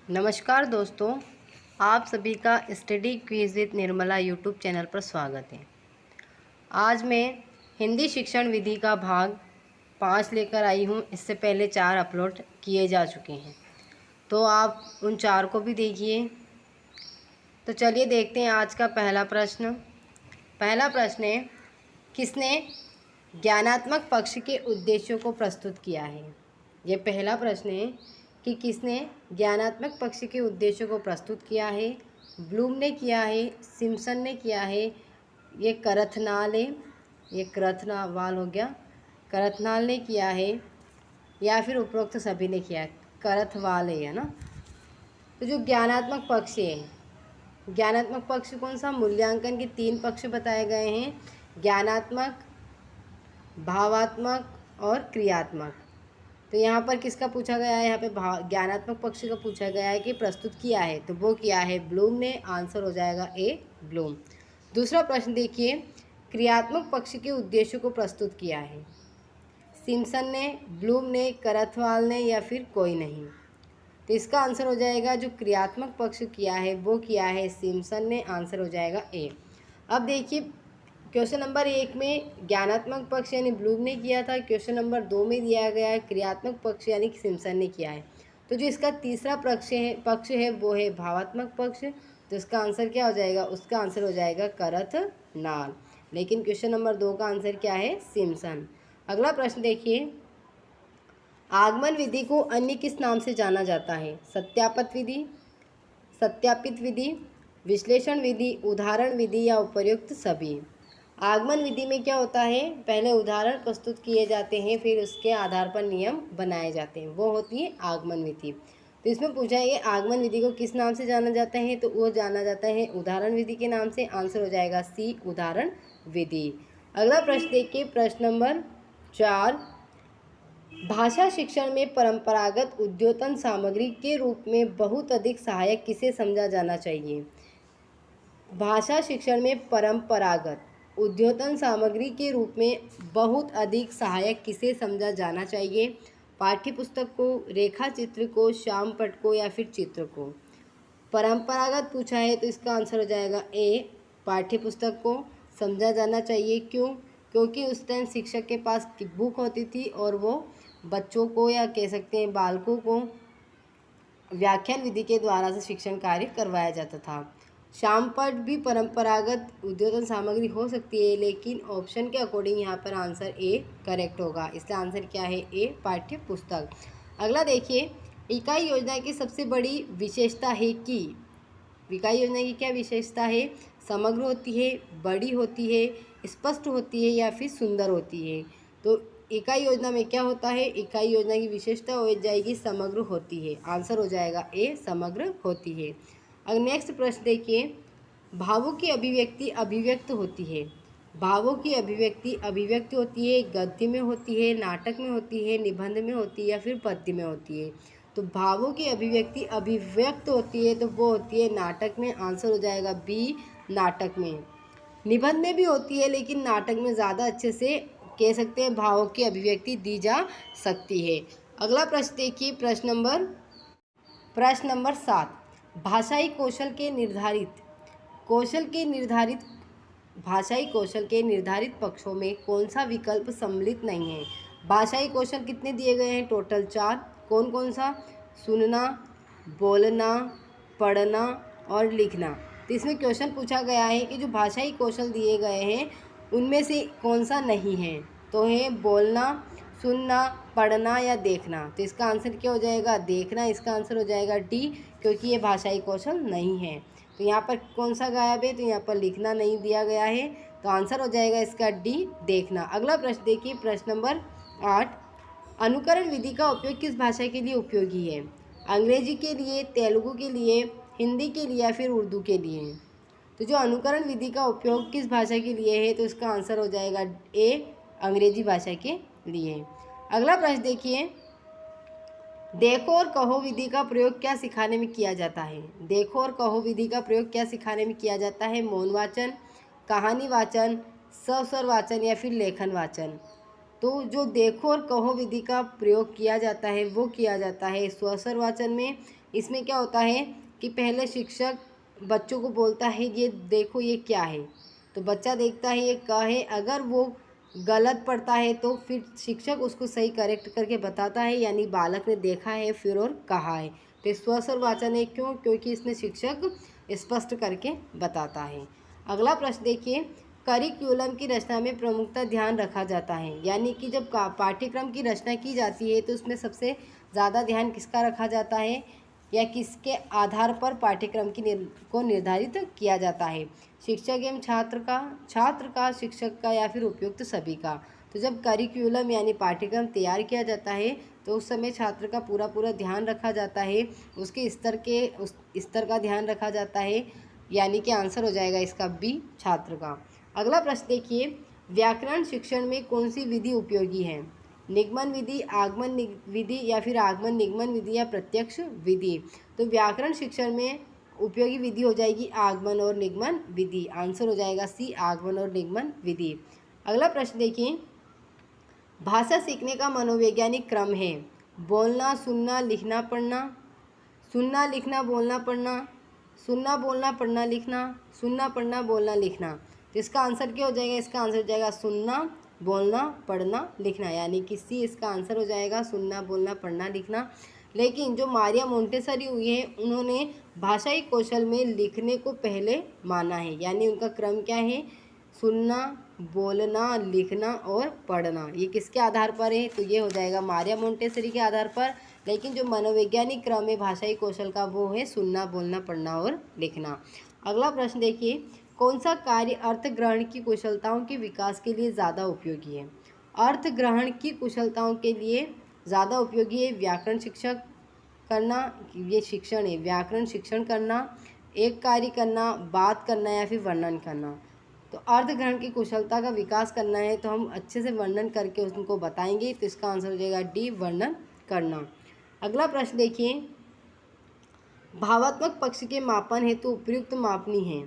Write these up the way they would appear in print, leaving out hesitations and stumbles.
नमस्कार दोस्तों, आप सभी का study quiz with Nirmala YouTube channel पर स्वागत है। आज मैं हिंदी शिक्षण विधि का भाग 5 लेकर आई हूँ। इससे पहले 4 अपलोड किए जा चुके हैं, तो आप उन 4 को भी देखिए। तो चलिए देखते हैं आज का पहला प्रश्न। पहला प्रश्न है, किसने ज्ञानात्मक पक्ष के उद्देश्यों को प्रस्तुत किया है। ये पहला प्रश्न है कि किसने ज्ञानात्मक पक्ष के उद्देश्यों को प्रस्तुत किया है। ब्लूम ने किया है, सिम्पसन ने किया है, ये करथनाल है, ये करथनावाल हो गया, करथनाल ने किया है, या फिर उपरोक्त सभी ने किया है, करथवाल है ना। तो जो ज्ञानात्मक पक्ष है, ज्ञानात्मक पक्ष कौन सा, मूल्यांकन के 3 पक्ष बताए गए हैं, ज्ञानात्मक, भावात्मक और क्रियात्मक। तो यहाँ पर किसका पूछा गया है, यहाँ पे ज्ञानात्मक पक्ष का पूछा गया है कि प्रस्तुत किया है, तो वो किया है ब्लूम ने। आंसर हो जाएगा ए, ब्लूम। दूसरा प्रश्न देखिए, क्रियात्मक पक्ष के उद्देश्यों को प्रस्तुत किया है, सिम्पसन ने, ब्लूम ने, करथवाल ने, या फिर कोई नहीं। तो इसका आंसर हो जाएगा जो क्रियात्मक पक्ष किया है वो किया है सिम्पसन ने। आंसर हो जाएगा ए। अब देखिए क्वेश्चन नंबर 1 में ज्ञानात्मक पक्ष यानी ब्लूम ने किया था, क्वेश्चन नंबर 2 में दिया गया है क्रियात्मक पक्ष यानी सिम्पसन ने किया है। तो जो इसका तीसरा पक्ष है वो है भावात्मक पक्ष। तो इसका आंसर क्या हो जाएगा, उसका आंसर हो जाएगा करथनाल। लेकिन क्वेश्चन नंबर 2 का आंसर क्या है, सिम्पसन। अगला प्रश्न देखिए, आगमन विधि को अन्य किस नाम से जाना जाता है। सत्यापित विधि, सत्यापित विधि, विश्लेषण विधि, उदाहरण विधि, या उपर्युक्त सभी। आगमन विधि में क्या होता है, पहले उदाहरण प्रस्तुत किए जाते हैं, फिर उसके आधार पर नियम बनाए जाते हैं, वो होती है आगमन विधि। तो इसमें पूछा है आगमन विधि को किस नाम से जाना जाता है, तो वो जाना जाता है उदाहरण विधि के नाम से। आंसर हो जाएगा सी, उदाहरण विधि। अगला प्रश्न देखिए, प्रश्न नंबर 4, भाषा शिक्षण में परंपरागत उद्योतन सामग्री के रूप में बहुत अधिक सहायक किसे समझा जाना चाहिए। भाषा शिक्षण में परंपरागत उद्योतन सामग्री के रूप में बहुत अधिक सहायक किसे समझा जाना चाहिए। पाठ्य पुस्तक को, रेखा चित्र को, श्याम पट को, या फिर चित्र को। परंपरागत पूछा है तो इसका आंसर हो जाएगा ए, पाठ्य पुस्तक को समझा जाना चाहिए। क्यों, क्योंकि उस टाइम शिक्षक के पास बुक होती थी और वो बच्चों को या कह सकते हैं बालकों को व्याख्यान विधि के द्वारा से शिक्षण कार्य करवाया जाता था। श्यामपट भी परंपरागत उद्योतन सामग्री हो सकती है, लेकिन ऑप्शन के अकॉर्डिंग यहाँ पर आंसर ए करेक्ट होगा। इसका आंसर क्या है, ए, पाठ्य पुस्तक। अगला देखिए, इकाई योजना की सबसे बड़ी विशेषता है कि, इकाई योजना की क्या विशेषता है, समग्र होती है, बड़ी होती है, स्पष्ट होती है, या फिर सुंदर होती है। तो इकाई योजना में क्या होता है, इकाई योजना की विशेषता हो जाएगी समग्र होती है। आंसर हो जाएगा ए, समग्र होती है। अब नेक्स्ट प्रश्न देखिए, भावों की अभिव्यक्ति अभिव्यक्त होती है, भावों की अभिव्यक्ति अभिव्यक्त होती है, गद्य में होती है, नाटक में होती है, निबंध में होती है, या फिर पद्य में होती है। तो भावों की अभिव्यक्ति अभिव्यक्त होती है तो वो होती है नाटक में। आंसर हो जाएगा बी, नाटक में। निबंध में भी होती है, लेकिन नाटक में ज़्यादा अच्छे से कह सकते हैं भावों की अभिव्यक्ति दी जा सकती है। अगला प्रश्न देखिए, प्रश्न नंबर 7, भाषाई कौशल के भाषाई कौशल के निर्धारित पक्षों में कौन सा विकल्प सम्मिलित नहीं है। भाषाई कौशल कितने दिए गए हैं, टोटल 4। कौन कौन सा, सुनना, बोलना, पढ़ना और लिखना। तो इसमें क्वेश्चन पूछा गया है कि जो भाषाई कौशल दिए गए हैं उनमें से कौन सा नहीं है। तो है बोलना, सुनना, पढ़ना, या देखना। तो इसका आंसर क्या हो जाएगा, देखना। इसका आंसर हो जाएगा डी, क्योंकि ये भाषाई कौशल नहीं है। तो यहाँ पर कौन सा गायब है, तो यहाँ पर लिखना नहीं दिया गया है, तो आंसर हो जाएगा इसका डी, देखना। अगला प्रश्न देखिए, प्रश्न नंबर 8, अनुकरण विधि का उपयोग किस भाषा के लिए उपयोगी है। अंग्रेजी के लिए, तेलुगु के लिए, हिंदी के लिए, या फिर उर्दू के लिए। तो जो अनुकरण विधि का उपयोग किस भाषा के लिए है, तो इसका आंसर हो जाएगा ए, अंग्रेजी भाषा के लिए। अगला प्रश्न देखिए, देखो और कहो विधि का प्रयोग क्या सिखाने में किया जाता है। देखो और कहो विधि का प्रयोग क्या सिखाने में किया जाता है, मौन वाचन, कहानी वाचन, सस्वर वाचन, या फिर लेखन वाचन। तो जो देखो और कहो विधि का प्रयोग किया जाता है वो किया जाता है स्वस्वर वाचन में, इसमें क्या होता है कि पहले शिक्षक बच्चों को बोलता है ये देखो ये क्या है, तो बच्चा देखता है ये क है, अगर वो गलत पढ़ता है तो फिर शिक्षक उसको सही करेक्ट करके बताता है, यानी बालक ने देखा है फिर और कहा है। तो स्वस्वर वाचन है, क्यों? क्योंकि इसमें शिक्षक स्पष्ट करके बताता है। अगला प्रश्न देखिए, करिकुलम की रचना में प्रमुखता ध्यान रखा जाता है, यानी कि जब पाठ्यक्रम की रचना की जाती है तो उसमें सबसे ज़्यादा ध्यान किसका रखा जाता है या किसके आधार पर पाठ्यक्रम को निर्धारित किया जाता है? शिक्षक एवं छात्र का, शिक्षक का, या फिर उपयुक्त सभी का? तो जब करिकुलम यानी पाठ्यक्रम तैयार किया जाता है तो उस समय छात्र का पूरा ध्यान रखा जाता है, उसके उस स्तर का ध्यान रखा जाता है, यानी कि आंसर हो जाएगा इसका बी, छात्र का। अगला प्रश्न देखिए, व्याकरण शिक्षण में कौन सी विधि उपयोगी है? निगमन विधि, आगमन विधि, या फिर आगमन निगमन विधि, या प्रत्यक्ष विधि? तो व्याकरण शिक्षण में उपयोगी विधि हो जाएगी आगमन और निगमन विधि। आंसर हो जाएगा सी, आगमन और निगमन विधि। अगला प्रश्न देखिए, भाषा सीखने का मनोवैज्ञानिक क्रम है बोलना, सुनना, लिखना, पढ़ना, सुनना, लिखना, बोलना, पढ़ना, सुनना, बोलना, पढ़ना, लिखना, सुनना, पढ़ना, बोलना, लिखना। तो इसका आंसर क्या हो जाएगा? इसका आंसर हो जाएगा सुनना, बोलना, पढ़ना, लिखना, यानी कि सी इसका आंसर हो जाएगा, सुनना, बोलना, पढ़ना, लिखना। लेकिन जो मारिया मोंटेसरी हुई है उन्होंने भाषाई कौशल में लिखने को पहले माना है, यानी उनका क्रम क्या है? सुनना, बोलना, लिखना और पढ़ना। ये किसके आधार पर है? तो ये हो जाएगा मारिया मोंटेसरी के आधार पर। लेकिन जो मनोवैज्ञानिक क्रम है भाषाई कौशल का वो है सुनना, बोलना, पढ़ना और लिखना। अगला प्रश्न देखिए, कौन सा कार्य अर्थ ग्रहण की कुशलताओं के विकास के लिए ज़्यादा उपयोगी है? अर्थ ग्रहण की कुशलताओं के लिए ज़्यादा उपयोगी है व्याकरण शिक्षक करना, ये शिक्षण है, व्याकरण शिक्षण करना, एक कार्य करना, बात करना, या फिर वर्णन करना। तो अर्थ ग्रहण की कुशलता का विकास करना है तो हम अच्छे से वर्णन करके उनको बताएंगे, तो इसका आंसर हो जाएगा डी, वर्णन करना। अगला प्रश्न देखिए, भावात्मक पक्ष के मापन हेतु उपयुक्त मापनी है?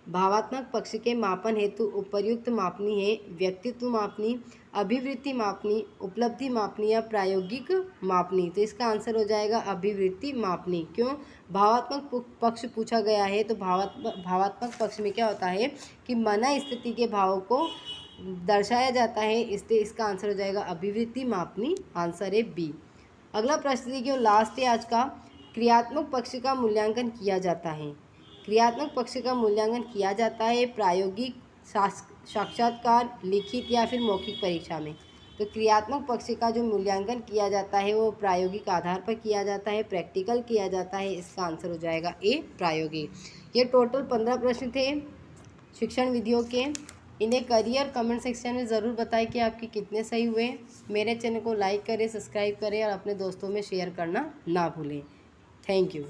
भावात्मक पक्ष के मापन हेतु उपयुक्त मापनी है व्यक्तित्व मापनी, अभिवृत्ति मापनी, उपलब्धि मापनी, या प्रायोगिक मापनी? तो इसका आंसर हो जाएगा अभिवृत्ति मापनी। क्यों? भावात्मक पक्ष पूछा गया है, तो भावात्मक पक्ष में क्या होता है कि मना स्थिति के भावों को दर्शाया जाता है, इसलिए इसका आंसर हो जाएगा अभिवृत्ति मापनी। आंसर है बी। अगला प्रश्न देखिए, लास्ट है आज का, क्रियात्मक पक्ष का मूल्यांकन किया जाता है? क्रियात्मक पक्ष का मूल्यांकन किया जाता है प्रायोगिक, साक्षात्कार, लिखित, या फिर मौखिक परीक्षा में? तो क्रियात्मक पक्ष का जो मूल्यांकन किया जाता है वो प्रायोगिक आधार पर किया जाता है, प्रैक्टिकल किया जाता है। इसका आंसर हो जाएगा ए, प्रायोगिक। ये टोटल 15 प्रश्न थे शिक्षण विधियों के। इन्हें करियर कमेंट सेक्शन में ज़रूर बताएं कि आपके कितने सही हुए। मेरे चैनल को लाइक करें, सब्सक्राइब करें और अपने दोस्तों में शेयर करना ना भूलें। Thank you.